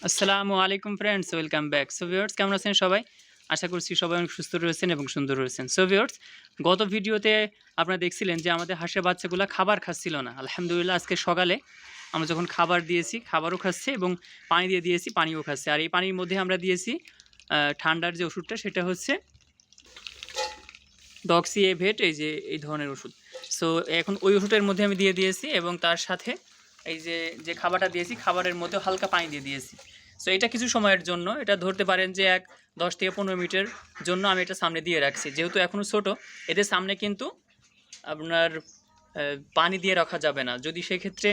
আসসালামু আলাইকুম friends, welcome back. So viewers, কেমন আছেন সবাই? আশা করছি সবাই অনেক সুস্থ রয়েছেন এবং সুন্দর রয়েছেন। সো ভিউয়ার্স, গত ভিডিওতে আপনারা দেখছিলেন যে আমাদের হাঁসের বাচ্চাগুলো খাবার খাচ্ছিল না। আলহামদুলিল্লাহ, আজকে সকালে আমরা যখন খাবার দিয়েছি, খাবারও খাচ্ছে এবং পানি দিয়ে দিয়েছি, পানিও খাচ্ছে। আর এই পানির মধ্যে আমরা দিয়েছি ঠান্ডার যে ওষুধটা, সেটা হচ্ছে ডক্সি এভেট, এই ধরনের ওষুধ। সো এখন ওই ওষুধের মধ্যে আমি দিয়ে দিয়েছি এবং তার সাথে এই যে খাবারটা দিয়েছি, খাবারের মধ্যেও হালকা পানি দিয়ে দিয়েছি। সো এটা কিছু সময়ের জন্য, এটা ধরতে পারেন যে 10 থেকে 15 মিনিটের জন্য আমি এটা সামনে দিয়ে রাখছি। যেহেতু এখনও ছোট, এদের সামনে কিন্তু আপনার পানি দিয়ে রাখা যাবে না। যদি সেক্ষেত্রে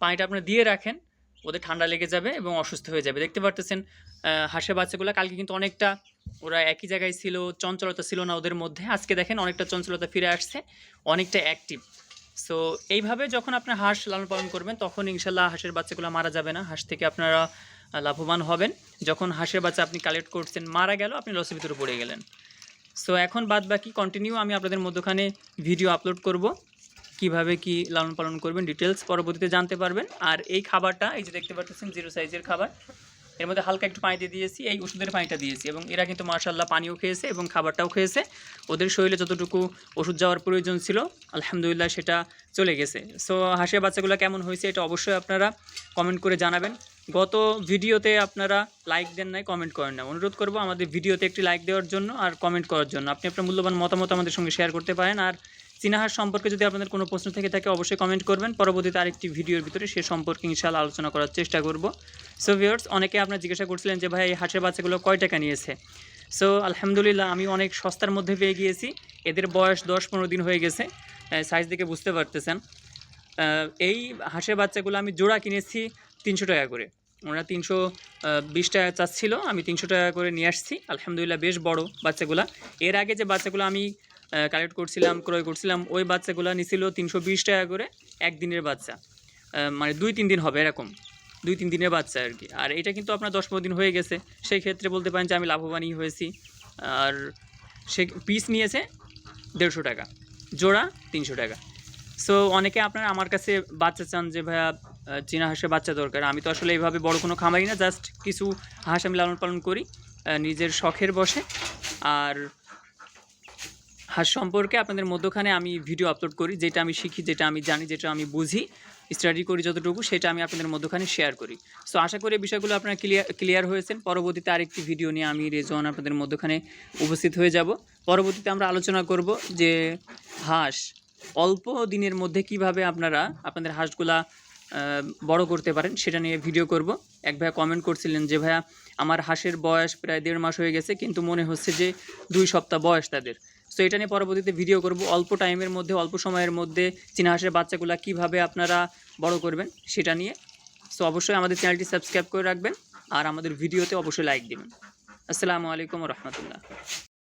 পানিটা আপনার দিয়ে রাখেন, ওদের ঠান্ডা লেগে যাবে এবং অসুস্থ হয়ে যাবে। দেখতে পারতেছেন হাঁসের বাচ্চাগুলো কালকে কিন্তু অনেকটা ওরা একই জায়গায় ছিল, চঞ্চলতা ছিল না ওদের মধ্যে। আজকে দেখেন অনেকটা চঞ্চলতা ফিরে আসছে, অনেকটা অ্যাক্টিভ। সো এইভাবে যখন আপনার হাঁস লালন পালন করবেন, তখন ইনশাল্লাহ হাঁসের বাচ্চাগুলো মারা যাবে না। হাঁস থেকে আপনারা লাভবান হবেন। যখন হাঁসের বাচ্চা আপনি কালেক্ট করছেন, মারা গেল, আপনি লসের ভিতরে পড়ে গেলেন। সো এখন বাদ বাকি কন্টিনিউ আমি আপনাদের মধ্যখানে ভিডিও আপলোড করব, কিভাবে কি লালন পালন করবেন ডিটেলস পরবর্তীতে জানতে পারবেন। আর এই খাবারটা, এই যে দেখতে পাচ্ছেন 0 সাইজের খাবার, এর মধ্যে হালকা একটু পানি দিয়ে দিয়েছি, এই ওষুধের পানিটা দিয়েছি এবং এরা কিন্তু মাশাআল্লাহ পানিও খেয়েছে এবং খাবারটাও খেয়েছে। ওদের শরীরে যতটুকু ওষুধ যাওয়ার প্রয়োজন ছিল আলহামদুলিল্লাহ সেটা চলে গেছে। সো হাঁসের বাচ্চাগুলো কেমন হয়েছে এটা অবশ্যই আপনারা কমেন্ট করে জানাবেন। গত ভিডিওতে আপনারা লাইক দেন নাই, কমেন্ট করেন না। অনুরোধ করব আমাদের ভিডিওতে একটি লাইক দেওয়ার জন্য আর কমেন্ট করার জন্য। আপনি আপনার মূল্যবান মতামত আমাদের সঙ্গে শেয়ার করতে পারেন। আর চীনা হাঁস সম্পর্কে যদি আপনাদের কোনো প্রশ্ন থেকে থাকে অবশ্যই কমেন্ট করবেন। পরবর্তীতে আরেকটি ভিডিওর ভিতরে সে সম্পর্কে ইনশাআল্লাহ আলোচনা করার চেষ্টা করব। সো ভিউয়ার্স, অনেকে আপনারা জিজ্ঞাসা করছিলেন যে ভাই এই হাঁসের বাচ্চাগুলো কয় টাকা নিয়েছে। সো আলহামদুলিল্লাহ আমি অনেক সস্তার মধ্যে পেয়ে গিয়েছি। এদের বয়স 10-15 দিন হয়ে গেছে, সাইজ দেখে বুঝতে পারতেছেন। এই হাঁসের বাচ্চাগুলো আমি জোড়া কিনেছি 300 টাকা করে। ওরা 320 টাকা চাচ্ছিল, আমি 300 টাকা করে নিয়ে আসছি। আলহামদুলিল্লাহ বেশ বড় বাচ্চাগুলা। এর আগে যে বাচ্চাগুলো আমি কালেক্ট করছিলাম, ক্রয় করছিলাম, ওই বাচ্চাগুলো নিছিল 320 টাকা করে, একদিনের বাচ্চা, মানে 2-3 দিন হবে এরকম, 2-3 দিনের বাচ্চা আর কি। আর এটা কিন্তু আপনার 10-15 দিন হয়ে গেছে। সেই ক্ষেত্রে বলতে পারেন যে আমি লাভবানই হয়েছি। আর সে পিস নিয়েছে 150 টাকা, জোড়া 300 টাকা। সো অনেকে আপনারা আমার কাছে বাচ্চা চান যে ভাইয়া চীনা হাঁসের বাচ্চা দরকার। আমি তো আসলে এইভাবে বড় কোনো খামারি না, জাস্ট কিছু হাঁস আমি লালন পালন করি নিজের শখের বশে। আর হাঁস সম্পর্কে আপনাদের মধ্যখানে আমি ভিডিও আপলোড করি, যেটা আমি শিখি, যেটা আমি জানি, যেটা আমি বুঝি, স্টাডি করি যতটুকু, সেটা আমি আপনাদের মধ্যখানে শেয়ার করি। সো আশা করি বিষয়গুলো আপনারা ক্লিয়ার হয়েছেন। পরবর্তীতে আরেকটি ভিডিও নিয়ে আমি রেজওয়ান আপনাদের মধ্যখানে উপস্থিত হয়ে যাব। পরবর্তীতে আমরা আলোচনা করব যে হাঁস অল্প দিনের মধ্যে কিভাবে আপনারা আপনাদের হাঁসগুলা বড় করতে পারেন, সেটা নিয়ে ভিডিও করব। এক ভাইয়া কমেন্ট করছিলেন যে ভাইয়া আমার হাঁসের বয়স প্রায় 1.5 মাস হয়ে গেছে, কিন্তু মনে হচ্ছে যে 2 সপ্তাহ বয়স তাদের। সো এটা নিয়ে পরবর্তীতে ভিডিও করব। অল্প টাইমের মধ্যে, অল্প সময়ের মধ্যে চীনা হাঁসের বাচ্চাগুলা কিভাবে আপনারা বড় করবেন সেটা নিয়ে। সো অবশ্যই আমাদের চ্যানেলটি সাবস্ক্রাইব করে রাখবেন আর আমাদের ভিডিওতে অবশ্যই লাইক দিবেন। আসসালামু আলাইকুম ওয়া রাহমাতুল্লাহ।